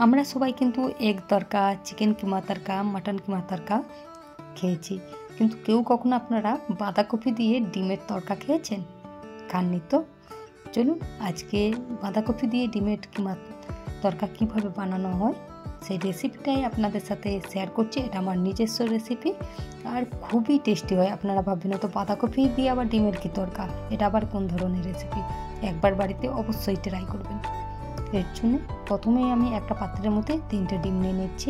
আমরা সবাই কিন্তু এগ তরকা, চিকেন কিমা তরকা, মাটন কিমা তরকা খেয়েছি, কিন্তু কেউ কখনো আপনারা বাঁধাকপি দিয়ে ডিমের তরকা খেয়েছেন? খাননি তো? চলুন আজকে বাঁধাকপি দিয়ে ডিমের কিমা তরকা কীভাবে বানানো হয় সেই রেসিপিটাই আপনাদের সাথে শেয়ার করছি। এটা আমার নিজস্ব রেসিপি আর খুবই টেস্টি হয়। আপনারা ভাববেন তো বাঁধাকপি দিয়ে আবার ডিমের কি তরকা, এটা আবার কোন ধরনের রেসিপি? একবার বাড়িতে অবশ্যই ট্রাই করবেন। এর জন্য প্রথমেই আমি একটা পাত্রের মধ্যে 3টে ডিম নিয়ে নিচ্ছি।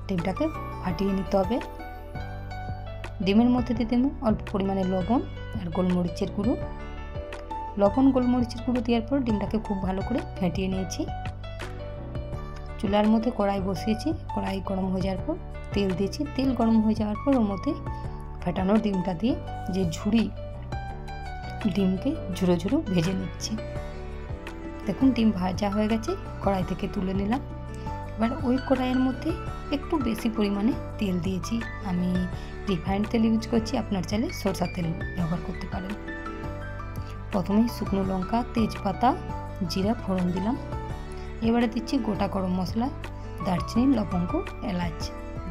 ডিমটাকে ফাটিয়ে নিতে হবে। ডিমের মধ্যে দিয়ে দেবো অল্প পরিমাণে লবণ আর গোলমরিচের গুঁড়ো। লবণ গোলমরিচের গুঁড়ো দেওয়ার পর ডিমটাকে খুব ভালো করে ফেটিয়ে নিয়েছি। চুলার মধ্যে কড়াই বসিয়েছি। কড়াই গরম হয়ে যাওয়ার পর তেল দিয়েছি। তেল গরম হয়ে যাওয়ার পর ওর মধ্যে ফেটানো ডিমটা দিয়ে যে ডিমকে ঝুরো ঝুরো ভেজে নিচ্ছি। দেখুন ডিম ভাজা হয়ে গেছে, কড়াই থেকে তুলে নিলাম। এবার ওই কড়াইয়ের মধ্যে একটু বেশি পরিমাণে তেল দিয়েছি। আমি রিফাইন্ড তেল ইউজ করছি, আপনার চাইলে সরষের তেল ব্যবহার করতে পারেন। প্রথমেই শুকনো লঙ্কা, তেজপাতা, জিরা ফোড়ন দিলাম। এবারে দিচ্ছি গোটা গরম মশলা, দারচিনি, লবঙ্গ, এলাচ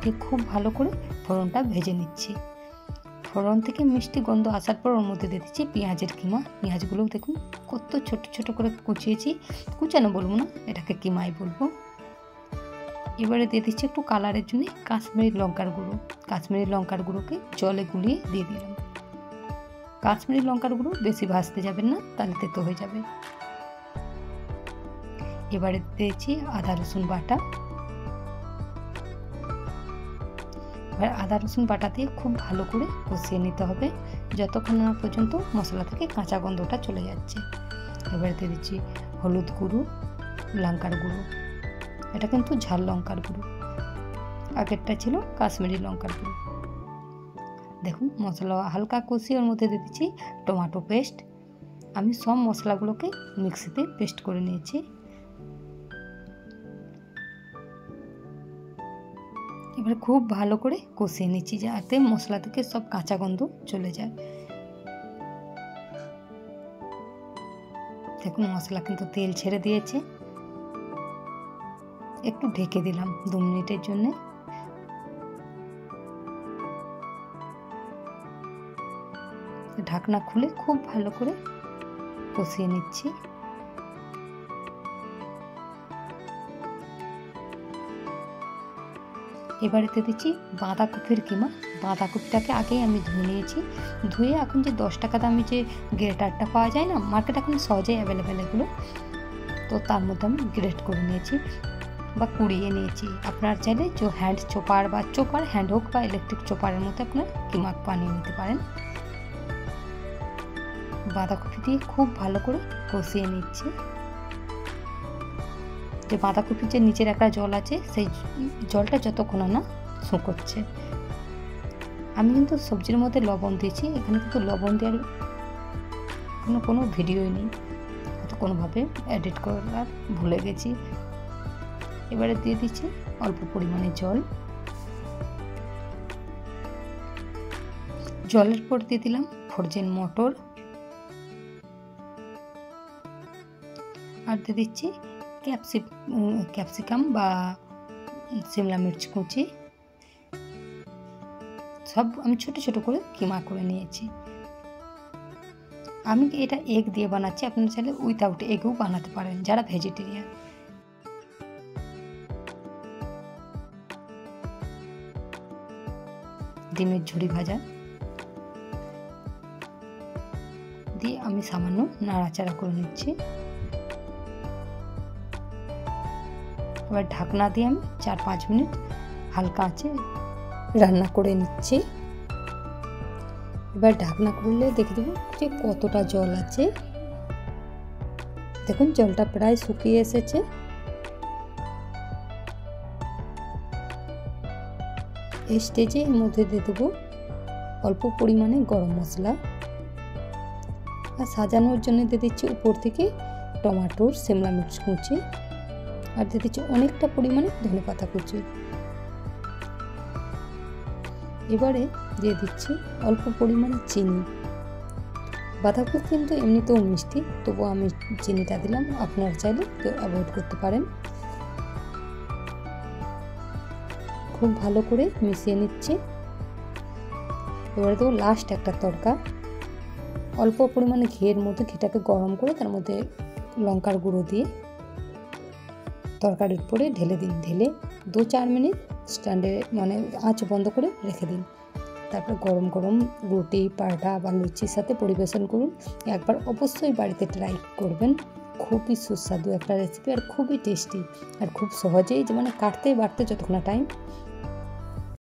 দিয়ে খুব ভালো করে ফোড়নটা ভেজে নিচ্ছি। ফোড়ন থেকে মিষ্টি গন্ধ আসার পর ওর মধ্যে দিয়ে দিচ্ছি পেঁয়াজের কিমা। পেঁয়াজগুলো দেখুন কত ছোট ছোট করে কুচিয়েছি, কুচানো বলবো না, এটাকে কিমাই বলবো। এবারে দিয়ে দিচ্ছি একটু কালারের জন্য কাশ্মীরি লঙ্কার গুঁড়ো। কাশ্মীরি লঙ্কার গুঁড়োকে জলে গুলিয়ে দিয়ে দিলাম। কাশ্মীরি লঙ্কার গুঁড়ো বেশি ভাজতে যাবেন না, তাহলে তেতো হয়ে যাবে। এবারে দিয়েছি আদা রসুন বাটা। এবার আদা রসুন বাটা দিয়ে খুব ভালো করে কষিয়ে নিতে হবে যতক্ষণ না পর্যন্ত মশলা থেকে কাঁচা গন্ধটা চলে যাচ্ছে। এবারে দিয়ে দিচ্ছি হলুদ গুঁড়ো, লঙ্কার গুঁড়ো। এটা কিন্তু ঝাল লঙ্কার গুঁড়ো, আগেরটা ছিল কাশ্মীরি লঙ্কার গুঁড়ো। দেখুন মশলা হালকা কষিয়ে ওর মধ্যে দিয়ে দিচ্ছি টমেটো পেস্ট। আমি সব মশলাগুলোকে মিক্সিতে পেস্ট করে নিয়েছি। এবারে খুব ভালো করে কষিয়ে নিচ্ছি যাতে মশলা থেকে সব কাঁচা গন্ধ চলে যায়। দেখুন মশলা কিন্তু তেল ছেড়ে দিয়েছে। একটু ঢেকে দিলাম 2 মিনিটের জন্য। ঢাকনা খুলে খুব ভালো করে কষিয়ে নিচ্ছি। এবারেতে দিচ্ছি বাঁধাকপির কিমা। বাঁধাকপিটাকে আগেই আমি ধুয়ে নিয়েছি। ধুয়ে এখন যে 10 টাকা দামি যে গ্রেটারটা পাওয়া যায় না, মার্কেটে এখন সহজেই অ্যাভেলেবেল এগুলো, তো তার মধ্যে আমি গ্রেট করে নিয়েছি বা কুড়িয়ে নিয়েছি। আপনার চাইলে যে হ্যান্ড চোপার বা চোপার হ্যান্ড হোক বা ইলেকট্রিক চোপারের মধ্যে আপনার কিমা বানিয়ে নিতে পারেন। বাঁধাকপি দিয়ে খুব ভালো করে কষিয়ে নিচ্ছি। যে বাঁধাকপির যে নিচের একটা জল আছে, সেই জলটা যতক্ষণ না শুকোচ্ছে। আমি কিন্তু সবজির মধ্যে লবণ দিয়েছি, এখানে কিন্তু লবণ দেওয়ার কোনো ভিডিওই নেই, হয়তো কোনোভাবে এডিট করার ভুলে গেছি। এবারে দিয়ে দিচ্ছি অল্প পরিমাণে জল। জলের পর দিয়ে দিলাম ফ্রোজেন মটর আর দিয়ে দিচ্ছি ক্যাপসিকাম বা শিমলা মির্চ কুচি। সব আমি ছোট ছোট করে কিমা করে নিয়েছি। আমি এটা এগ দিয়ে বানাচ্ছি, আপনারা চাইলে উইথাউট এগও বানাতে পারেন যারা ভেজিটেরিয়ান। ডিমের ঝুড়ি ভাজা দিয়ে আমি সামান্য নাড়াচাড়া করে নিচ্ছি। এবার ঢাকনা দিয়ে আমি 4-5 মিনিট হালকা আঁচে রান্না করে নিচ্ছি। এবার ঢাকনা খুললে দেখে দেবো যে কতটা জল আছে। দেখুন জলটা প্রায় শুকিয়ে এসেছে। এই স্টেজে এর মধ্যে দিয়ে দেবো অল্প পরিমাণে গরম মশলা আর সাজানোর জন্য দিয়ে দিচ্ছি উপর থেকে টমেটোর শিমলা মির্চ কুচি আর দিয়ে দিচ্ছি অনেকটা পরিমাণে ধনেপাতা কুচি। এবারে দিয়ে দিচ্ছি অল্প পরিমাণে চিনি। বাঁধাকপি কিন্তু এমনিতেও মিষ্টি, তবু আমি চিনিটা দিলাম, আপনারা চাইলে কেউ অ্যাভয়েড করতে পারেন। খুব ভালো করে মিশিয়ে নিচ্ছি। এবারে দেবো লাস্ট একটা তড়কা। অল্প পরিমাণে ঘিয়ের মধ্যে ঘিটাকে গরম করে তার মধ্যে লঙ্কার গুঁড়ো দিয়ে তরকারির উপরে ঢেলে দিন। ঢেলে 2-4 মিনিট স্ট্যান্ডে মানে আঁচ বন্ধ করে রেখে দিন। তারপর গরম গরম রুটি, পরোটা বা লুচির সাথে পরিবেশন করুন। একবার অবশ্যই বাড়িতে ট্রাই করবেন। খুবই সুস্বাদু একটা রেসিপি আর খুবই টেস্টি আর খুব সহজেই, যে মানে কাটতে বাড়তে যতক্ষণ টাইম